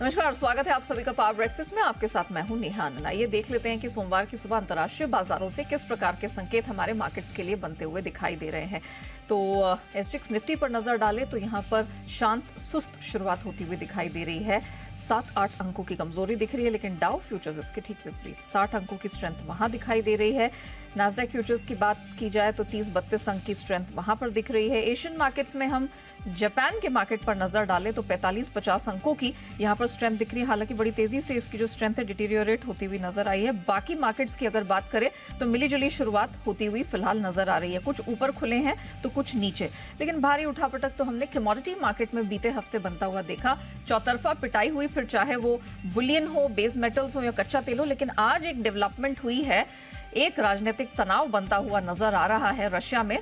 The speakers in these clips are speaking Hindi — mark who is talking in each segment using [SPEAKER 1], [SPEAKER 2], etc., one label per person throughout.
[SPEAKER 1] नमस्कार, स्वागत है आप सभी का पावर ब्रेकफास्ट में। आपके साथ मैं हूं नेहा आनंद। ये देख लेते हैं कि सोमवार की सुबह अंतर्राष्ट्रीय बाजारों से किस प्रकार के संकेत हमारे मार्केट्स के लिए बनते हुए दिखाई दे रहे हैं। तो एसजीएक्स निफ्टी पर नजर डालें तो यहां पर शांत सुस्त शुरुआत होती हुई दिखाई दे रही है। 7-8 अंकों की कमजोरी दिख रही है, लेकिन डाउ फ्यूचर्स इसके ठीक विपरीत 60 अंकों की स्ट्रेंथ वहां दिखाई दे रही है। नास्डैक फ्यूचर्स की बात की जाए तो 30-32 अंक की स्ट्रेंथ वहां पर दिख रही है। एशियन मार्केट्स में हम जापान के मार्केट पर नजर डालें तो 45-50 अंकों की यहां पर स्ट्रेंथ दिख रही है। हालांकि बड़ी तेजी से इसकी जो स्ट्रेंथ है डिटीरियोरेट होती हुई नजर आई है। बाकी मार्केट्स की अगर बात करें तो मिलीजुली शुरुआत होती हुई फिलहाल नजर आ रही है। कुछ ऊपर खुले हैं तो कुछ नीचे, लेकिन भारी उठापटक तो हमने कमोडिटी मार्केट में बीते हफ्ते बनता हुआ देखा। चौतरफा पिटाई हुई, फिर चाहे वो बुलियन हो, बेस मेटल्स हो या कच्चा तेल हो। लेकिन आज एक डेवलपमेंट हुई है, एक राजनीतिक तनाव बनता हुआ नजर आ रहा है रशिया में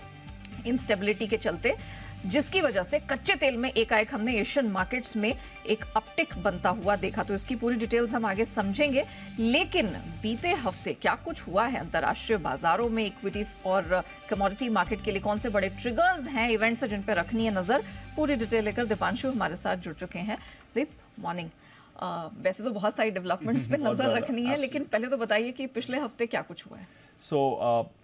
[SPEAKER 1] इंस्टेबिलिटी के चलते, जिसकी वजह से कच्चे तेल में एकाएक हमने एशियन मार्केट्स में एक अपटिक बनता हुआ देखा। तो इसकी पूरी डिटेल्स हम आगे समझेंगे। लेकिन बीते हफ्ते क्या कुछ हुआ है अंतर्राष्ट्रीय बाजारों में, इक्विटी और कमोडिटी मार्केट के लिए कौन से बड़े ट्रिगर्स हैं, इवेंट्स हैं जिन पर रखनी है नजर, पूरी डिटेल लेकर दीपांशु हमारे साथ जुड़ चुके हैं। दीप, मॉर्निंग। वैसे तो बहुत सारी डेवलपमेंट्स पे नजर रखनी है, लेकिन पहले तो बताइए कि पिछले हफ्ते क्या कुछ हुआ है।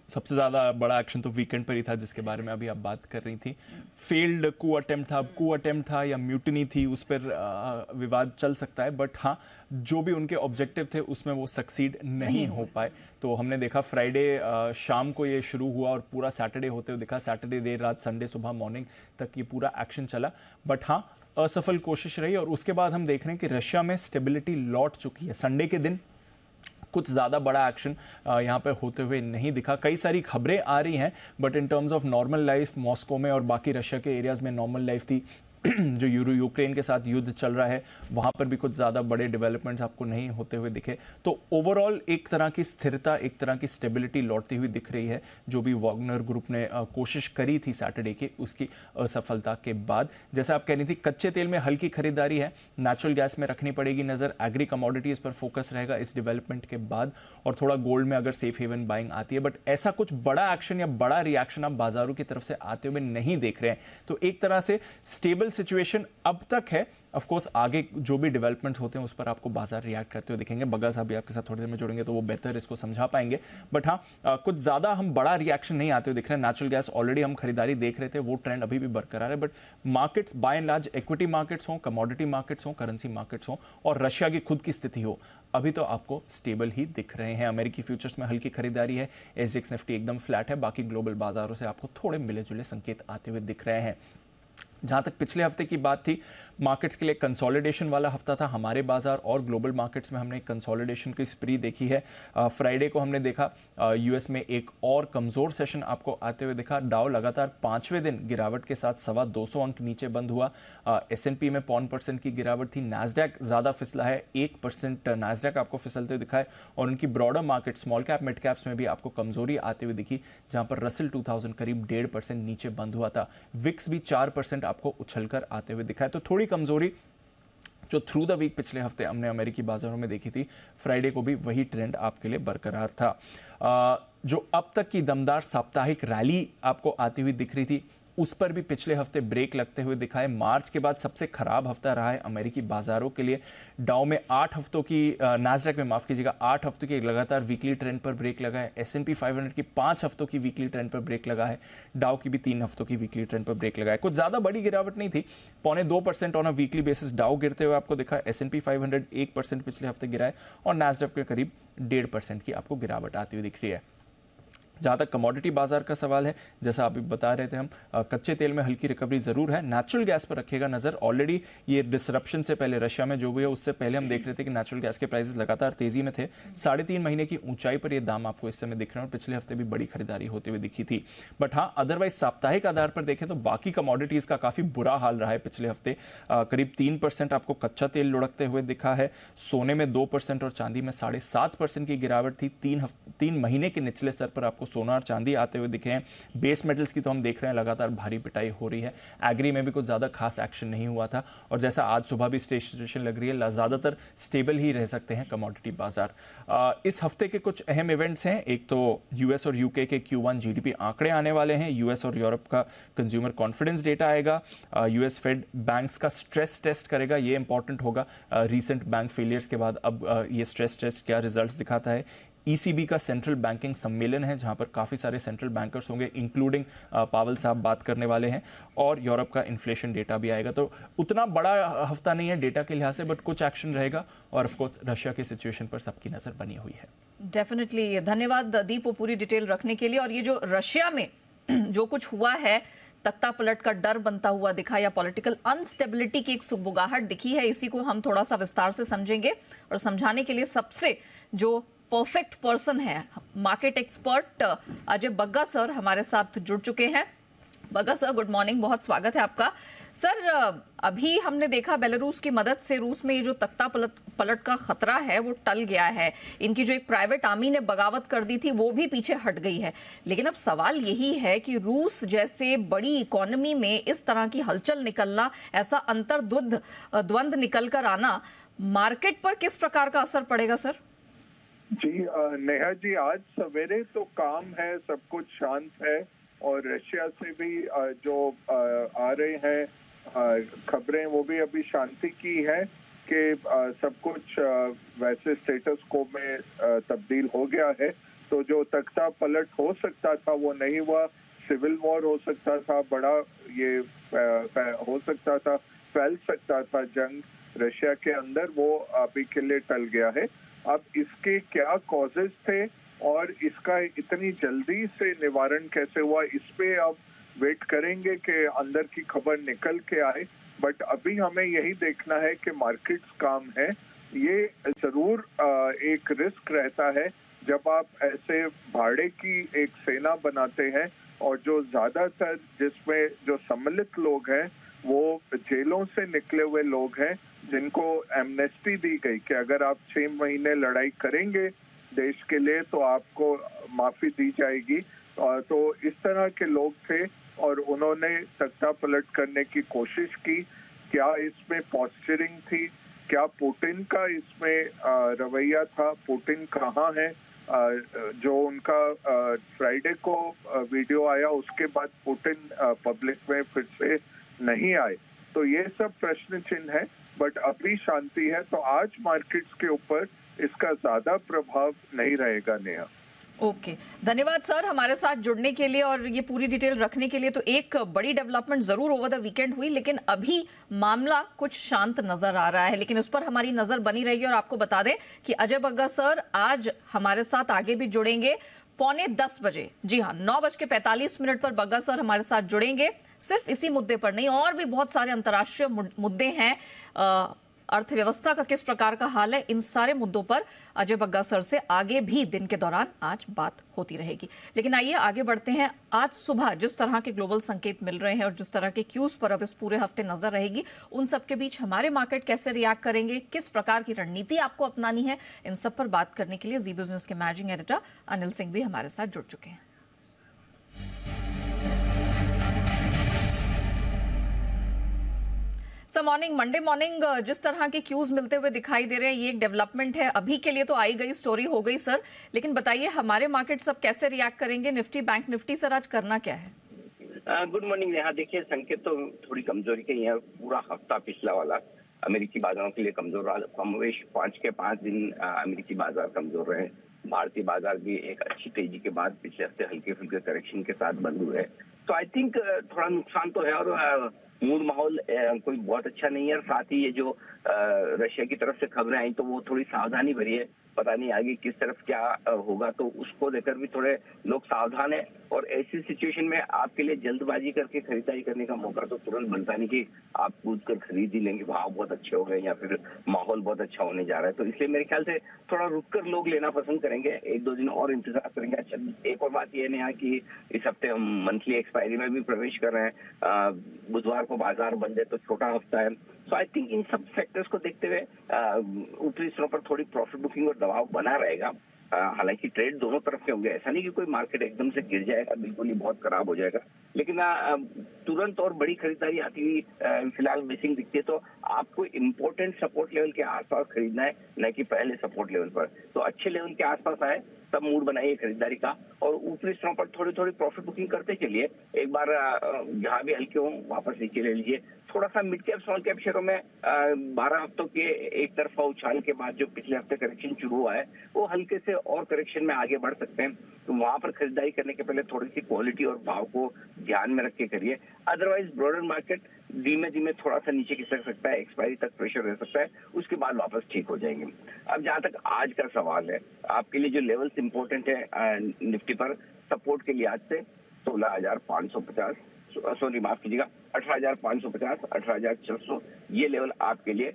[SPEAKER 2] सबसे ज़्यादा बड़ा एक्शन तो वीकेंड पर ही था, जिसके बारे में अभी आप बात कर रही थी। फेल्ड कू अटेम्प्ट था या म्यूटनी थी, उस पर विवाद चल सकता है, बट हाँ, जो भी उनके ऑब्जेक्टिव थे उसमें वो सक्सीड नहीं हो पाए। तो हमने देखा फ्राइडे शाम को ये शुरू हुआ और पूरा सैटरडे होते हुए दिखा। सैटरडे देर रात, संडे सुबह मॉर्निंग तक ये पूरा एक्शन चला, बट हाँ, असफल कोशिश रही। और उसके बाद हम देख रहे हैं कि रशिया में स्टेबिलिटी लौट चुकी है। संडे के दिन कुछ ज़्यादा बड़ा एक्शन यहाँ पे होते हुए नहीं दिखा। कई सारी खबरें आ रही हैं, but in terms of normal life Moscow में और बाकी रशिया के एरियाज़ में नॉर्मल लाइफ थी। जो यूक्रेन के साथ युद्ध चल रहा है, वहाँ पर भी कुछ ज़्यादा बड़े डेवलपमेंट्स आपको नहीं होते हुए दिखे। तो ओवरऑल एक तरह की स्थिरता, एक तरह की स्टेबिलिटी लौटती हुई दिख रही है। जो भी वॉगनर ग्रुप ने कोशिश करी थी सैटरडे की, उसकी असफलता के बाद, जैसा आप कह रही थी, कच्चे तेल में हल्की खरीदारी है, नेचुरल गैस में रखनी पड़ेगी नज़र, एग्री कमोडिटीज़ पर फोकस रहेगा इस डेवलपमेंट के बाद, और थोड़ा गोल्ड में अगर सेफ हेवन बाइंग आती है। बट ऐसा कुछ बड़ा एक्शन या बड़ा रिएक्शन आप बाजारों की तरफ से आते हुए नहीं देख रहे हैं। तो एक तरह से स्टेबल सिचुएशन अब तक है। ऑफ कोर्स आगे जो भी डेवलपमेंट्स होते हैं उस पर आपको बाजार रिएक्ट करते हुए दिखेंगे। बग्गा साहब भी आपके साथ थोड़ी देर में जुड़ेंगे तो वो बेहतर इसको समझा पाएंगे। बट हाँ, कुछ ज़्यादा हम बड़ा रिएक्शन नहीं आते हुए दिख रहे हैं। नेचुरल गैस ऑलरेडी हम खरीदारी देख रहे थे, वो ट्रेंड अभी भी बरकरार है। But markets by and large, equity markets हों, कमोडिटी मार्केट्स हों, करेंसी मार्केट्स हों, और रशिया की खुद की स्थिति हो, अभी तो आपको स्टेबल ही दिख रहे हैं। अमेरिकी फ्यूचर्स में हल्की खरीदारी है, एसजीएक्स निफ्टी एकदम फ्लैट है, बाकी ग्लोबल बाजारों से आपको थोड़े मिले जुले संकेत आते हुए दिख रहे हैं। जहाँ तक पिछले हफ्ते की बात थी, मार्केट्स के लिए कंसोलिडेशन वाला हफ्ता था। हमारे बाजार और ग्लोबल मार्केट्स में हमने कंसोलिडेशन की स्प्री देखी है। फ्राइडे को हमने देखा यूएस में एक और कमज़ोर सेशन आपको आते हुए दिखा। डाउ लगातार 5वें दिन गिरावट के साथ 225 अंक नीचे बंद हुआ। S&P में 0.5% की गिरावट थी। नास्डैक ज़्यादा फिसला है, 1% नास्डैक आपको फिसलते हुए दिखा है। और उनकी broader market, small cap mid caps में भी आपको कमजोरी आते हुए दिखी, जहाँ पर रसल 2000 करीब 1.5% नीचे बंद हुआ था। विक्स भी 4% आपको उछलकर आते हुए दिखा है। तो थोड़ी कमजोरी जो थ्रू द वीक पिछले हफ्ते हमने अमेरिकी बाजारों में देखी थी, फ्राइडे को भी वही ट्रेंड आपके लिए बरकरार था। जो अब तक की दमदार साप्ताहिक रैली आपको आती हुई दिख रही थी, उस पर भी पिछले हफ्ते ब्रेक लगते हुए दिखा है। मार्च के बाद सबसे खराब हफ्ता रहा है अमेरिकी बाजारों के लिए। डाउ में 8 हफ्तों की, नास्डैक में माफ कीजिएगा, 8 हफ्तों की लगातार वीकली ट्रेंड पर ब्रेक लगा है। S&P 500 की 5 हफ्तों की वीकली ट्रेंड पर ब्रेक लगा है। डाउ की भी 3 हफ्तों की वीकली ट्रेंड पर ब्रेक लगा है। कुछ ज्यादा बड़ी गिरावट नहीं थी, 0.25% ऑन अ वीकली बेसिस डाउ गिरते हुए आपको दिखा। S&P 500 1% पिछले हफ्ते गिरा है, और नास्डैक के करीब 1.5% की आपको गिरावट आती हुई दिख रही है। जहाँ तक कमोडिटी बाजार का सवाल है, जैसा आप बता रहे थे, हम कच्चे तेल में हल्की रिकवरी जरूर है। नेचुरल गैस पर रखिएगा नजर। ऑलरेडी ये डिसरप्शन से पहले, रशिया में जो भी है उससे पहले हम देख रहे थे कि नेचुरल गैस के प्राइसेस लगातार तेजी में थे। 3.5 महीने की ऊंचाई पर ये दाम आपको इस समय दिख रहे हैं, और पिछले हफ्ते भी बड़ी खरीदारी होते हुए दिखी थी। बट हाँ, अदरवाइज साप्ताहिक आधार पर देखें तो बाकी कमोडिटीज का काफी बुरा हाल रहा है पिछले हफ्ते। करीब 3% आपको कच्चा तेल लुढ़कते हुए दिखा है। सोने में 2% और चांदी में 7.5% की गिरावट थी। 3 महीने के निचले स्तर पर आपको सोना और चांदी आते हुए दिखे हैं। बेस मेटल्स की तो हम देख रहे हैं लगातार भारी पिटाई हो रही है। एग्री में भी कुछ ज़्यादा खास एक्शन नहीं हुआ था और जैसा आज सुबह भी सिचुएशन लग रही है, ज़्यादातर स्टेबल ही रह सकते हैं कमोडिटी बाजार। इस हफ्ते के कुछ अहम इवेंट्स हैं। एक तो यूएस और यूके के Q1 जीडीपी आंकड़े आने वाले हैं। यूएस और यूरोप का कंज्यूमर कॉन्फिडेंस डेटा आएगा। यूएस फेड बैंक्स का स्ट्रेस टेस्ट करेगा, ये इंपॉर्टेंट होगा। रीसेंट बैंक फेलियर्स के बाद अब ये स्ट्रेस टेस्ट क्या रिजल्ट्स दिखाता है। ईसीबी का सेंट्रल बैंकिंग सम्मेलन है जहां पर काफ़ी सारे सेंट्रल बैंकर्स होंगे, इंक्लूडिंग पावल साहब बात करने वाले हैं। और यूरोप का इन्फ्लेशन डेटा भी आएगा। तो उतना बड़ा हफ्ता नहीं है डेटा के लिहाज से, बट कुछ एक्शन रहेगा। और ऑफ कोर्स रशिया की सिचुएशन पर सबकी नज़र बनी हुई है।
[SPEAKER 1] डेफिनेटली धन्यवाद दीप वो पूरी डिटेल रखने के लिए। और ये जो रशिया में जो कुछ हुआ है, तख्ता पलट का डर बनता हुआ दिखा या पॉलिटिकल अनस्टेबिलिटी की एक सुगबुगाहट दिखी है, इसी को हम थोड़ा सा विस्तार से समझेंगे। और समझाने के लिए सबसे जो परफेक्ट पर्सन है, market expert Ajay Bagga sir हमारे साथ जुड़ चुके हैं। बग्गा सर, गुड मॉर्निंग, बहुत स्वागत है आपका। सर, अभी हमने देखा बेलारूस की मदद से रूस में ये जो तख्ता पलट का खतरा है वो टल गया है। इनकी जो एक प्राइवेट आर्मी ने बगावत कर दी थी वो भी पीछे हट गई है। लेकिन अब सवाल यही है कि रूस जैसे बड़ी इकोनॉमी में इस तरह की हलचल निकलना, ऐसा अंतर्द्वंद निकल कर आना, मार्केट पर किस प्रकार का असर पड़ेगा सर?
[SPEAKER 3] जी नेहा जी, आज सवेरे तो काम है, सब कुछ शांत है। और रशिया से भी जो आ रहे हैं खबरें, वो भी अभी शांति की है कि सब कुछ वैसे स्टेटस को में तब्दील हो गया है। तो जो तख्ता पलट हो सकता था वो नहीं हुआ। सिविल वॉर हो सकता था, बड़ा ये हो सकता था, फैल सकता था जंग रशिया के अंदर, वो अभी के लिए टल गया है। अब इसके क्या कॉजेज थे और इसका इतनी जल्दी से निवारण कैसे हुआ, इस पे अब वेट करेंगे कि अंदर की खबर निकल के आए। बट अभी हमें यही देखना है कि मार्केट्स काम है। ये जरूर एक रिस्क रहता है जब आप ऐसे भाड़े की एक सेना बनाते हैं और जो ज्यादातर जिसमें जो सम्मिलित लोग हैं वो जेलों से निकले हुए लोग हैं, जिनको एमनेस्टी दी गई कि अगर आप 6 महीने लड़ाई करेंगे देश के लिए तो आपको माफी दी जाएगी। तो इस तरह के लोग थे और उन्होंने तख्ता पलट करने की कोशिश की। क्या इसमें पॉस्चरिंग थी, क्या पुतिन का इसमें रवैया था, पुतिन कहाँ है? जो उनका फ्राइडे को वीडियो आया उसके बाद पुतिन पब्लिक में फिर से नहीं आए, तो ये सब प्रश्न चिन्ह है। बट अभी शांति है, तो आज मार्केट्स के ऊपर इसका ज्यादा प्रभाव नहीं रहेगा नेहा।
[SPEAKER 1] ओके, धन्यवाद सर हमारे साथ जुड़ने के लिए और ये पूरी डिटेल रखने के लिए। तो एक बड़ी डेवलपमेंट जरूर ओवर द वीकेंड हुई, लेकिन अभी मामला कुछ शांत नजर आ रहा है, लेकिन उस पर हमारी नजर बनी रहेगी। और आपको बता दें कि अजय बग्गा सर आज हमारे साथ आगे भी जुड़ेंगे 9:45 बजे। जी हाँ, 9:45 पर बग्गा सर हमारे साथ जुड़ेंगे। सिर्फ इसी मुद्दे पर नहीं, और भी बहुत सारे अंतर्राष्ट्रीय मुद्दे हैं। अर्थव्यवस्था का किस प्रकार का हाल है, इन सारे मुद्दों पर अजय बग्गा सर से आगे भी दिन के दौरान आज बात होती रहेगी। लेकिन आइए आगे बढ़ते हैं। आज सुबह जिस तरह के ग्लोबल संकेत मिल रहे हैं और जिस तरह के क्यूज पर अब इस पूरे हफ्ते नजर रहेगी, उन सब के बीच हमारे मार्केट कैसे रिएक्ट करेंगे, किस प्रकार की रणनीति आपको अपनानी है, इन सब पर बात करने के लिए जी बिजनेस के मैनेजिंग एडिटर अनिल सिंह भी हमारे साथ जुड़ चुके हैं। सर मॉर्निंग, मंडे मॉर्निंग जिस तरह के क्यूज मिलते हुए दिखाई दे रहे हैं, ये एक डेवलपमेंट है। अभी के लिए तो आई गई स्टोरी हो गई सर, लेकिन बताइए हमारे मार्केट सब कैसे रिएक्ट करेंगे? निफ्टी, बैंक निफ्टी सर आज करना क्या है?
[SPEAKER 4] Good morning Neha. देखिए, संकेत तो थोड़ी कमजोरी के ही है। पूरा हफ्ता पिछला वाला अमेरिकी बाजारों के लिए कमजोर रहा। कमोवेश 5 के 5 दिन अमेरिकी बाजार कमजोर रहे। भारतीय बाजार भी एक अच्छी तेजी के बाद पिछले हफ्ते हल्के फुल्के करेक्शन के साथ बंद हुए। तो आई थिंक थोड़ा नुकसान तो है और मूड माहौल कोई बहुत अच्छा नहीं है। और साथ ही ये जो रशिया की तरफ से खबरें आई तो वो थोड़ी सावधानी भरी है। पता नहीं आगे किस तरफ क्या होगा, तो उसको लेकर भी थोड़े लोग सावधान है। और ऐसी सिचुएशन में आपके लिए जल्दबाजी करके खरीदारी करने का मौका तो तुरंत बनता नहीं कि आप कूद कर खरीद ही लेंगे, भाव बहुत अच्छे हो गए या फिर माहौल बहुत अच्छा होने जा रहा है। तो इसलिए मेरे ख्याल से थोड़ा रुक कर लोग लेना पसंद करेंगे, 1-2 दिन और इंतजार करेंगे। अच्छा, एक और बात यह है कि इस हफ्ते हम मंथली एक्सपायरी में भी प्रवेश कर रहे हैं। बुधवार को बाजार बंद है तो छोटा हफ्ता है। सो आई थिंक इन सब फैक्टर्स को देखते हुए ऊपरी स्तरों पर थोड़ी प्रॉफिट बुकिंग और दबाव बना रहेगा। हालांकि ट्रेड दोनों तरफ से होंगे, ऐसा नहीं कि कोई मार्केट एकदम से गिर जाएगा, बिल्कुल ही बहुत खराब हो जाएगा, लेकिन तुरंत और बड़ी खरीदारी आती हुई फिलहाल मिसिंग दिखती है। तो आपको इम्पोर्टेंट सपोर्ट लेवल के आसपास खरीदना है, न कि पहले सपोर्ट लेवल पर। तो अच्छे लेवल के आसपास आए तब मूड बनाइए खरीदारी का, और ऊपरी स्तरों पर थोड़ी थोड़ी प्रॉफिट बुकिंग करते चलिए। एक बार जहां भी हल्के हो वापस नीचे ले लीजिए। थोड़ा सा मिड कैप स्मॉल कैप शेयरों में 12 हफ्तों के एक तरफा उछाल के बाद जो पिछले हफ्ते करेक्शन शुरू हुआ है, वो हल्के से और करेक्शन में आगे बढ़ सकते हैं। तो वहां पर खरीदारी करने के पहले थोड़ी सी क्वालिटी और भाव को ध्यान में रख के करिए। अदरवाइज ब्रॉडर मार्केट धीमे धीमे थोड़ा सा नीचे खिसक सकता है, एक्सपायरी तक प्रेशर रह सकता है, उसके बाद वापस ठीक हो जाएंगे। अब जहां तक आज का सवाल है, आपके लिए जो लेवल्स इंपॉर्टेंट है निफ्टी पर सपोर्ट के लिए आज से 16,550, सॉरी माफ कीजिएगा 18,550, 18,600 ये लेवल आपके लिए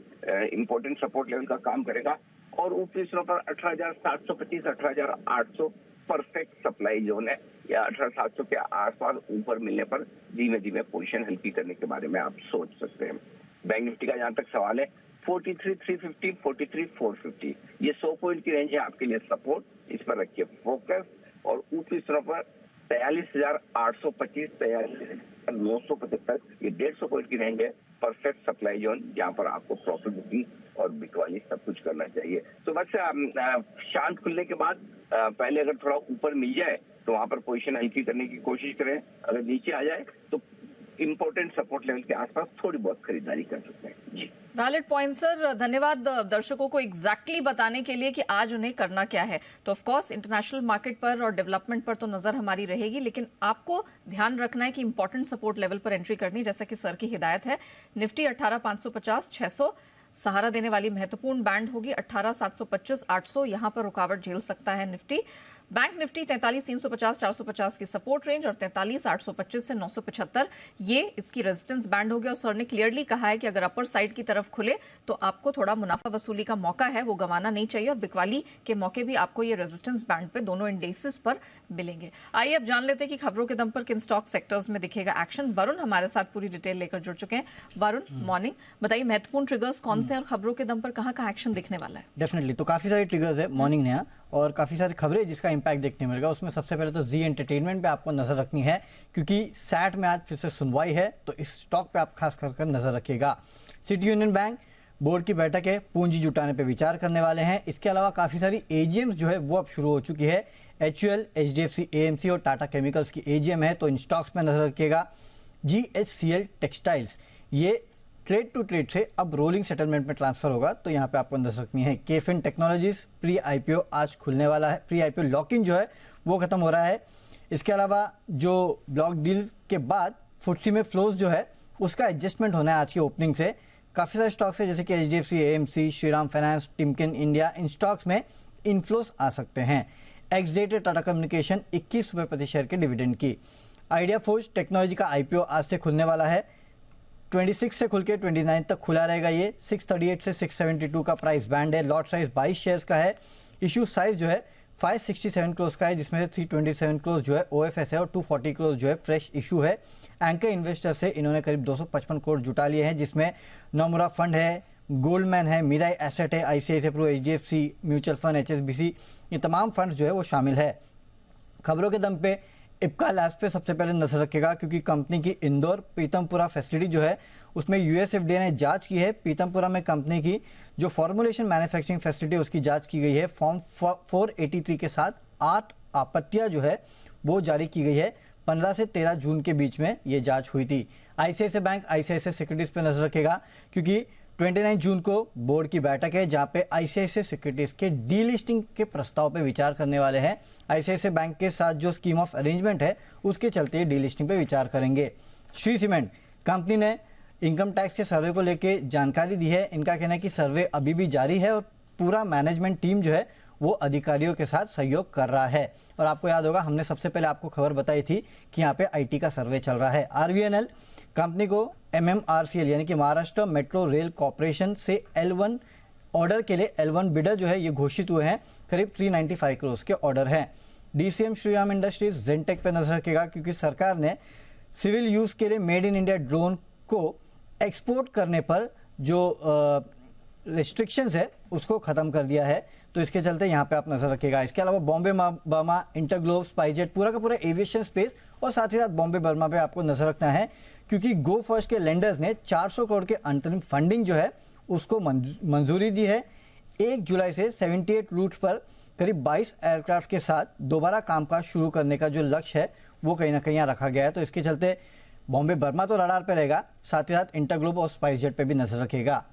[SPEAKER 4] इंपॉर्टेंट सपोर्ट लेवल का काम करेगा। और ऊपरी स्तरों पर 18,725, 18,800 परफेक्ट सप्लाई जोन है, या 18,700 के आसपास ऊपर मिलने पर धीमे धीमे पोजीशन हल्की करने के बारे में आप सोच सकते हैं। बैंक निफ्टी का जहां तक सवाल है 43,350, 43,450 ये 100 पॉइंट की रेंज है आपके लिए सपोर्ट, इस पर रखिए फोकस। और ऊपरी स्तरों पर 43,825, 43,975 ये 150 पॉइंट की रेंज है, परफेक्ट सप्लाई जोन, जहां पर आपको प्रॉफिट बुकिंग और बिकवाली सब कुछ करना चाहिए। तो बस शांत खुलने के बाद पहले अगर थोड़ा ऊपर मिल जाए तो वहां पर पोजीशन हल्की करने की कोशिश करें, अगर नीचे आ जाए तो इंपॉर्टेंट सपोर्ट लेवल के आसपास थोड़ी बहुत खरीदारी कर सकते हैं। जी,
[SPEAKER 1] वैलिड पॉइंट सर, धन्यवाद दर्शकों को एग्जैक्टली बताने के लिए कि आज उन्हें करना क्या है। तो ऑफ कोर्स इंटरनेशनल मार्केट पर और डेवलपमेंट पर तो नजर हमारी रहेगी, लेकिन आपको ध्यान रखना है कि इंपॉर्टेंट सपोर्ट लेवल पर एंट्री करनी, जैसा कि सर की हिदायत है। निफ्टी 18,550, 600 सहारा देने वाली महत्वपूर्ण बैंड होगी, 18,725, 800 यहां पर रुकावट झेल सकता है निफ्टी। बैंक निफ्टी 43,350, 450 की सपोर्ट रेंज और 43,825 से 975 ये इसकी रेजिस्टेंस बैंड हो गया। और सर ने क्लियरली कहा है कि अगर अपर साइड की तरफ खुले तो आपको थोड़ा मुनाफा वसूली का मौका है, वो गंवाना नहीं चाहिए, और बिकवाली के मौके भी आपको ये रेजिस्टेंस बैंड पे दोनों इंडेक्सेस पर मिलेंगे। आइए अब जान लेते हैं कि खबरों के दम पर किन स्टॉक सेक्टर्स में दिखेगा एक्शन। वरुण हमारे साथ पूरी डिटेल लेकर जुड़ चुके हैं। वरुण, मॉर्निंग, बताइए महत्वपूर्ण ट्रिगर्स कौन से हैं और खबरों के दम पर कहाँ कहाँ एक्शन दिखने वाला है?
[SPEAKER 5] डेफिनेटली, तो काफ़ी सारे ट्रिगर्स है मॉर्निंग नया, और काफ़ी सारी खबरें जिसका इंपैक्ट देखने मिलेगा। उसमें सबसे पहले तो जी एंटरटेनमेंट पे आपको नज़र रखनी है, क्योंकि सैट में आज फिर से सुनवाई है, तो इस स्टॉक पे आप खास कर नज़र रखिएगा। सिटी यूनियन बैंक बोर्ड की बैठक है, पूंजी जुटाने पे विचार करने वाले हैं। इसके अलावा काफ़ी सारी एजीएम्स जो है वो अब शुरू हो चुकी है। HUL, HDFC, AMC और टाटा केमिकल्स की एजीएम है, तो इन स्टॉक्स पे नज़र रखिएगा। GHCL टेक्सटाइल्स ये ट्रेड टू ट्रेड से अब रोलिंग सेटलमेंट में ट्रांसफर होगा, तो यहाँ पे आपको नजर रखनी है। केफिन टेक्नोलॉजीज प्री IPO आज खुलने वाला है, प्री IPO लॉक इन जो है वो खत्म हो रहा है। इसके अलावा जो ब्लॉक डील के बाद फुटसी में फ्लोज जो है उसका एडजस्टमेंट होना है आज की ओपनिंग से। काफ़ी सारे स्टॉक्स है जैसे कि HDFC, AMC, Shriram finance, Timken India, इन स्टॉक्स में इनफ्लोस आ सकते हैं। एक्सडेट टाटा कम्युनिकेशन 21 रुपये प्रति शेयर के डिविडेंड की। आइडिया फोर्ज टेक्नोलॉजी का IPO आज से खुलने वाला है, 26 से खुल के 29 तक खुला रहेगा। ये 638 से 672 का प्राइस बैंड है। लॉट साइज 22 शेयर्स का है। इशू साइज जो है 567 करोड़ का है, जिसमें से 327 करोड़ जो है OFS है और 240 करोड़ जो है फ्रेश इशू है। एंकर इन्वेस्टर से इन्होंने करीब 255 करोड़ जुटा लिए हैं, जिसमें नोमुरा फंड है, गोल्डमैन है, मीराई एसेट है, ICICI pro, HDFC mutual fund, HSBC, ये तमाम फंड्स जो है वो शामिल है। खबरों के दम पे इप्का लैब्स पे सबसे पहले नजर रखेगा, क्योंकि कंपनी की इंदौर पीतमपुरा फैसिलिटी जो है उसमें US FDA ने जांच की है। पीतमपुरा में कंपनी की जो फॉर्मुलेशन मैन्युफैक्चरिंग फैसिलिटी है उसकी जांच की गई है। फॉर्म 483 के साथ 8 आपत्तियां जो है वो जारी की गई है। 15 से 13 जून के बीच में ये जांच हुई थी। ICICI बैंक ICICI सिक्योरिटीज पे नजर रखेगा, क्योंकि 29 जून को बोर्ड की बैठक है जहां पे ICICI सिक्योरिटीज के डीलिस्टिंग के प्रस्ताव पे विचार करने वाले हैं। ICICI बैंक के साथ जो स्कीम ऑफ अरेंजमेंट है उसके चलते डीलिस्टिंग पे विचार करेंगे। श्री सीमेंट कंपनी ने इनकम टैक्स के सर्वे को लेके जानकारी दी है। इनका कहना है कि सर्वे अभी भी जारी है और पूरा मैनेजमेंट टीम जो है वो अधिकारियों के साथ सहयोग कर रहा है। और आपको याद होगा हमने सबसे पहले आपको खबर बताई थी कि यहाँ पे IT का सर्वे चल रहा है। RVNL कंपनी को MMRCL यानी कि महाराष्ट्र मेट्रो रेल कॉर्पोरेशन से L1 ऑर्डर के लिए L1 बिडर जो है ये घोषित हुए हैं। करीब 395 करोड़ के ऑर्डर हैं। DCM श्रीराम इंडस्ट्रीज जेनटेक पे नजर रखेगा, क्योंकि सरकार ने सिविल यूज के लिए मेड इन इंडिया ड्रोन को एक्सपोर्ट करने पर जो रिस्ट्रिक्शंस है उसको ख़त्म कर दिया है, तो इसके चलते यहाँ पे आप नज़र रखिएगा। इसके अलावा बॉम्बे बर्मा, इंटरग्लोब, स्पाइसजेट, पूरा का पूरा एविएशन स्पेस और साथ ही साथ बॉम्बे बर्मा पे आपको नज़र रखना है, क्योंकि गो फर्स्ट के लेंडर्स ने 400 करोड़ के अंतरिम फंडिंग जो है उसको मंजूरी दी है। 1 जुलाई से 78 रूट्स पर करीब 22 एयरक्राफ्ट के साथ दोबारा कामकाज शुरू करने का जो लक्ष्य है वो कहीं ना कहीं यहाँ रखा गया है। तो इसके चलते बॉम्बे बर्मा तो रडार पे रहेगा, साथ ही साथ इंटरग्लोब और स्पाइसजेट पे भी नजर रखेगा।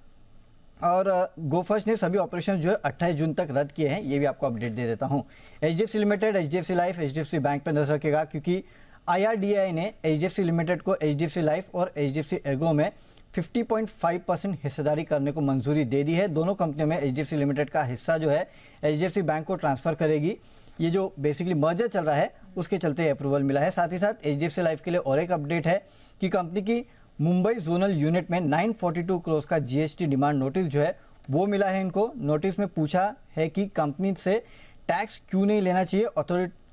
[SPEAKER 5] और गो फर्स्ट ने सभी ऑपरेशन जो है 28 जून तक रद्द किए हैं, ये भी आपको अपडेट दे देता हूँ। HDFC limited, HDFC life, HDFC bank पे नजर रखेगा, क्योंकि IRDAI ने HDFC लिमिटेड को HDFC लाइफ और HDFC एग्रो में 50.5% हिस्सेदारी करने को मंजूरी दे दी है। दोनों कंपनियों में HDFC लिमिटेड का हिस्सा जो है HDFC बैंक को ट्रांसफर करेगी। ये जो बेसिकली मर्जर चल रहा है उसके चलते अप्रूवल मिला है। साथ ही साथ HDFC लाइफ के लिए और एक अपडेट है कि कंपनी की मुंबई जोनल यूनिट में 942 करोड़ का GST डिमांड नोटिस जो है वो मिला है इनको। नोटिस में पूछा है कि कंपनी से टैक्स क्यों नहीं लेना चाहिए।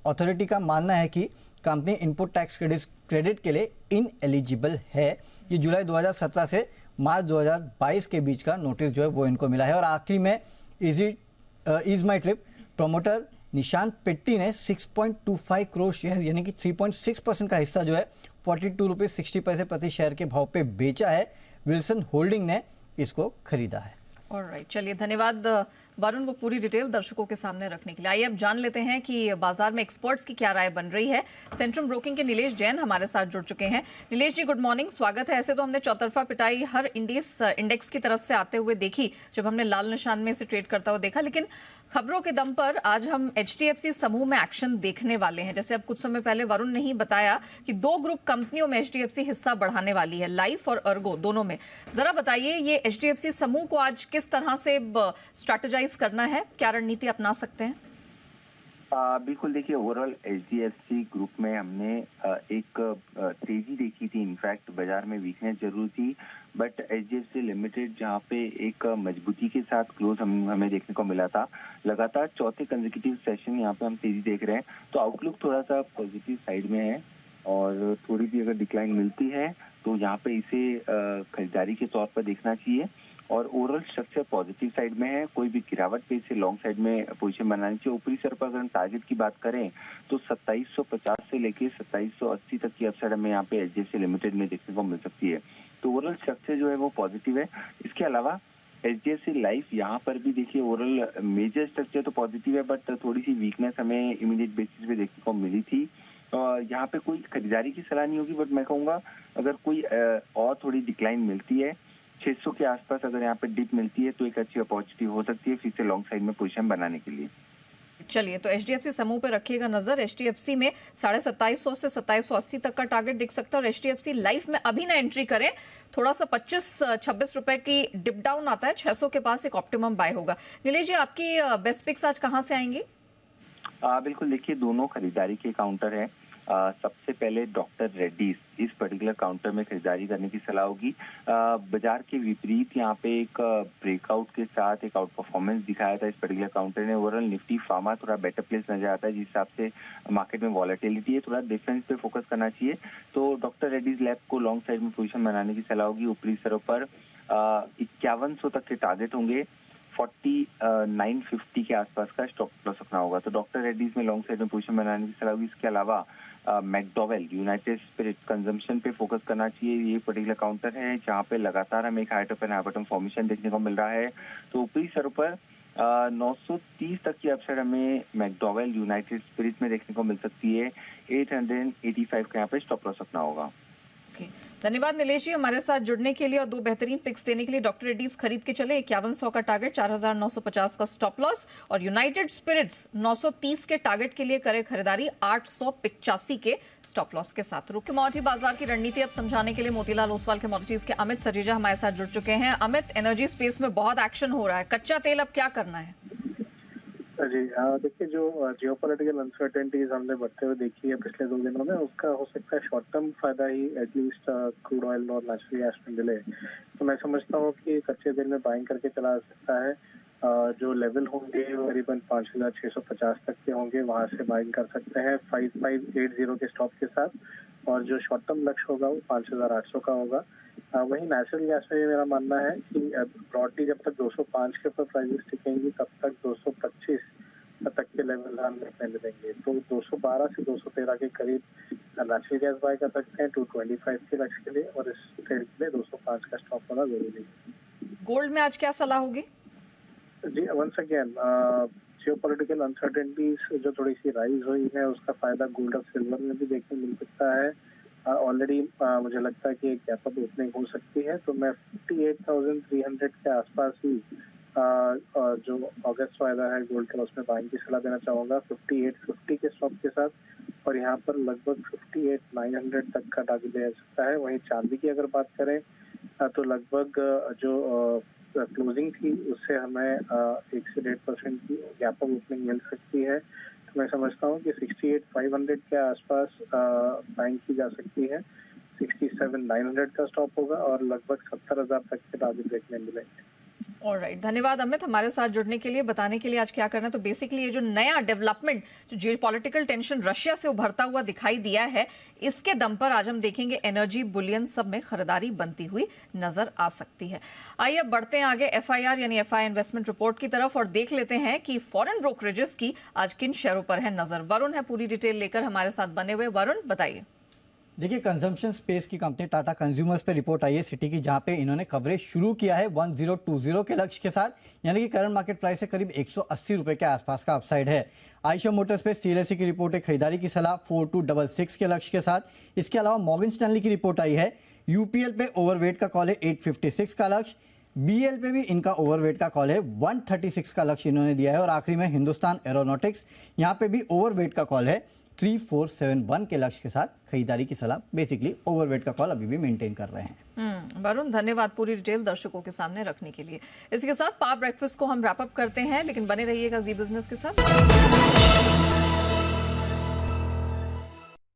[SPEAKER 5] अथॉरिटी का मानना है कि कंपनी इनपुट टैक्स क्रेडिट के लिए इनएलिजिबल है। ये जुलाई 2017 से मार्च 2022 के बीच का नोटिस जो है वो इनको मिला है। और आखिरी में is my trip promoter Nishant patty ने 6.25 करोड़ शेयर यानी कि 3.6% का हिस्सा जो है 42 रुपये 60 पैसे प्रति शेयर के भाव पे बेचा है। विल्सन होल्डिंग ने इसको खरीदा है।
[SPEAKER 1] ऑलराइट, चलिए धन्यवाद वरुण, वो पूरी डिटेल दर्शकों के सामने रखने के लिए। आइए अब जान लेते हैं कि बाजार में एक्सपर्ट्स की क्या राय बन रही है। सेंट्रम ब्रोकिंग के नीलेश जैन हमारे साथ जुड़ चुके हैं। नीलेश जी, गुड मॉर्निंग, स्वागत है। ऐसे तो हमने चौतरफा पिटाई हर इंडेक्स की तरफ से आते हुए देखी जब हमने लाल निशान में इसे ट्रेड करता हुआ देखा, लेकिन खबरों के दम पर आज हम HDFC समूह में एक्शन देखने वाले हैं। जैसे अब कुछ समय पहले वरुण ने ही बताया कि 2 ग्रुप कंपनियों में HDFC हिस्सा बढ़ाने वाली है, लाइफ और अर्गो दोनों में। जरा बताइए ये HDFC समूह को आज किस तरह से स्ट्रैटेजाइज करना है, क्या रणनीति अपना सकते हैं?
[SPEAKER 6] बिल्कुल, देखिए ओवरऑल HDFC ग्रुप में हमने एक तेजी देखी थी। इनफैक्ट बाजार में वीकनेस जरूर थी, बट HDFC लिमिटेड जहाँ पे एक मजबूती के साथ क्लोज हमें देखने को मिला था। लगातार चौथे कंसेक्यूटिव सेशन यहाँ पे हम तेजी देख रहे हैं, तो आउटलुक थोड़ा सा पॉजिटिव साइड में है। और थोड़ी भी अगर डिक्लाइन मिलती है तो यहाँ पे इसे खरीदारी के तौर पर देखना चाहिए। और ओवरऑल स्ट्रक्चर पॉजिटिव साइड में है, कोई भी गिरावट पे इसे लॉन्ग साइड में पोजीशन बनानी चाहिए। ऊपरी स्तर पर अगर हम टारगेट की बात करें तो 2750 से लेके 2780 तक की अपसाइड हमें यहाँ पे HDFC लिमिटेड में देखने को मिल सकती है। तो ओवरऑल स्ट्रक्चर जो है वो पॉजिटिव है। इसके अलावा HDFC लाइफ यहाँ पर भी देखिए ओवरऑल मेजर स्ट्रक्चर तो पॉजिटिव है, बट थोड़ी सी वीकनेस हमें इमीडिएट बेसिस पे देखने को मिली थी। यहाँ पे कोई खरीदारी की सलाह नहीं होगी, बट मैं कहूँगा अगर कोई और थोड़ी डिक्लाइन मिलती है 600 के आसपास, अगर यहाँ पे डिप मिलती है तो एक अच्छी अपॉर्चुनिटी हो सकती है फिर से लॉन्ग साइड में पोजीशन बनाने के लिए।
[SPEAKER 1] चलिए, तो HDFC समूह पे रखिएगा नजर। HDFC में 2750 से 2780 तक का टारगेट दिख सकता है। और HDFC लाइफ में अभी ना एंट्री करें, थोड़ा सा 25-26 रुपए की डिप डाउन आता है, 600 के पास एक ऑप्टिमम बाय होगा। नीलेश जी, आपकी बेस्ट पिक्स आज कहाँ से आएंगी?
[SPEAKER 6] बिल्कुल, देखिए दोनों खरीदारी के काउंटर है। सबसे पहले डॉक्टर रेड्डीज, इस पर्टिकुलर काउंटर में खरीदारी करने की सलाह होगी। बाजार के विपरीत यहाँ पे एक ब्रेकआउट के साथ एक आउट परफॉर्मेंस दिखाया था इस पर्टिकुलर काउंटर ने। ओवरऑल निफ्टी फार्मा थोड़ा बेटर प्लेस नजर आता है, जिस हिसाब से मार्केट में वॉलेटिलिटी है, थोड़ा डिफेंस पे फोकस करना चाहिए। तो डॉक्टर रेड्डीज लैब को लॉन्ग साइड में पोजीशन बनाने की सलाह होगी। ऊपरी स्तरों पर 5100 तक के टारगेट होंगे, 4950 के आसपास का स्टॉप लॉस रखना होगा। तो डॉक्टर रेड्डीज में लॉन्ग साइड में पोजीशन बनाने की सलाह होगी। इसके अलावा मैकडॉवेल, यूनाइटेड स्पिरिट, कंजम्पशन पे फोकस करना चाहिए। ये पर्टिकुलर काउंटर है जहाँ पे लगातार हमें एक high top and high bottom formation देखने को मिल रहा है। तो ऊपरी स्तरों पर 930 तक की अपसाइड हमें मैकडॉवेल, यूनाइटेड स्पिरिट में देखने को मिल सकती है। 885 का यहाँ पे स्टॉप लॉस रखना होगा।
[SPEAKER 1] धन्यवाद नीलेश जी हमारे साथ जुड़ने के लिए और 2 बेहतरीन पिक्स देने के लिए। डॉक्टर रेड्डीज खरीद के चले 5100 का टारगेट, 4950 का स्टॉप लॉस। और यूनाइटेड स्पिरिट्स 930 के टारगेट के लिए करे खरीदारी 885 के स्टॉप लॉस के साथ। रुक कमोडिटी बाजार की रणनीति अब समझाने के लिए मोतीलाल ओसवाल कमोडिटीज के अमित सरीजा हमारे साथ जुड़ चुके हैं। अमित, एनर्जी स्पेस में बहुत एक्शन हो रहा है, कच्चा तेल अब क्या करना है?
[SPEAKER 7] जी देखिए, जो जियोपॉलिटिकल अनसर्टेनिटीज हमने बढ़ते हुए देखी है पिछले 2 दिनों में, उसका हो सकता है शॉर्ट टर्म फायदा ही एटलीस्ट क्रूड ऑयल और नेचुरल गैस में मिले। तो मैं समझता हूँ कि कच्चे तेल में बाइंग करके चला सकता है। जो लेवल होंगे वो करीबन 5650 तक के होंगे, वहां से बाइंग कर सकते हैं 5580 के स्टॉप के साथ। और जो शॉर्ट टर्म लक्ष्य होगा वो 5,800 का होगा। वहीं नेचुरल गैस में मेरा मानना है कि ब्रॉडली जब तक 205 के ऊपर प्राइसेस टिकेंगी तब तक 225 तक के लेवल हम देखने मिलेंगे। तो 212 से 213 के करीब नेचुरल गैस बाय कर सकते हैं 225 के लक्ष्य के लिए, और इस ट्रेड के लिए 205 का स्टॉप होना जरूरी है।
[SPEAKER 1] गोल्ड में आज क्या सलाह होगी?
[SPEAKER 7] जी वंस अगेन जियोपॉलिटिकल अनसर्टेनिटीज जो थोड़ी सी राइज हुई है उसका फायदा गोल्ड और सिल्वर में भी देखने मिल सकता है। ऑलरेडी मुझे लगता है कि एक गैप अप ओपनिंग हो सकती है, तो मैं 58,300 के आसपास ही जो अगस्त फायदा है गोल्ड का उसमें बाइंग की सलाह देना चाहूँगा 5850 के स्टॉप के साथ, और यहाँ पर लगभग 58,900 तक का टारगेट दिया जा सकता है। वहीं चांदी की अगर बात करें तो लगभग जो क्लोजिंग थी उससे हमें 1 से 1.5% की गैप अप ओपनिंग मिल सकती है। तो मैं समझता हूँ कि 68,500 के आसपास बाइंग की जा सकती है, 67,900 का स्टॉप होगा और लगभग 70,000 तक के टारगेट देखने मिलेंगे।
[SPEAKER 1] ऑलराइट, धन्यवाद अमित हमारे साथ जुड़ने के लिए, बताने के लिए आज क्या करना है। तो बेसिकली ये जो नया डेवलपमेंट, जो जियोपॉलिटिकल टेंशन रशिया से उभरता हुआ दिखाई दिया है, इसके दम पर आज हम देखेंगे एनर्जी, बुलियन सब में खरीदारी बनती हुई नजर आ सकती है। आइए अब बढ़ते हैं आगे FIR यानी FI इन्वेस्टमेंट रिपोर्ट की तरफ और देख लेते हैं कि फॉरेन ब्रोकरेजेस की आज किन शेयरों पर है नजर। वरुण है पूरी डिटेल लेकर हमारे साथ बने हुए। वरुण बताइए।
[SPEAKER 5] देखिए, कंजम्पशन स्पेस की कंपनी टाटा कंज्यूमर्स पे रिपोर्ट आई है सिटी की, जहां पे इन्होंने कवरेज शुरू किया है 1020 के लक्ष्य के साथ, यानी कि करंट मार्केट प्राइस से करीब 180 रुपए के आसपास का अपसाइड है। आयशा मोटर्स पे CLSA की रिपोर्ट है, खरीदारी की सलाह 4266 के लक्ष्य के साथ। इसके अलावा मॉर्गन स्टैनली की रिपोर्ट आई है, UPL पे ओवरवेट का कॉल है 856 का लक्ष्य, BL पे भी इनका ओवरवेट का कॉल है 136 का लक्ष्य इन्होंने दिया है, और आखिरी में हिंदुस्तान एरोनॉटिक्स, यहाँ पे भी ओवरवेट का कॉल है 3471 के लक्ष्य के साथ, खरीदारी की सलाह। बेसिकली ओवरवेट का कॉल अभी भी मेंटेन कर रहे हैं।
[SPEAKER 1] वरुण धन्यवाद पूरी डिटेल दर्शकों के सामने रखने के लिए। इसके साथ पावर ब्रेकफास्ट को हम रैप अप करते हैं, लेकिन बने रहिएगा जी बिजनेस के साथ।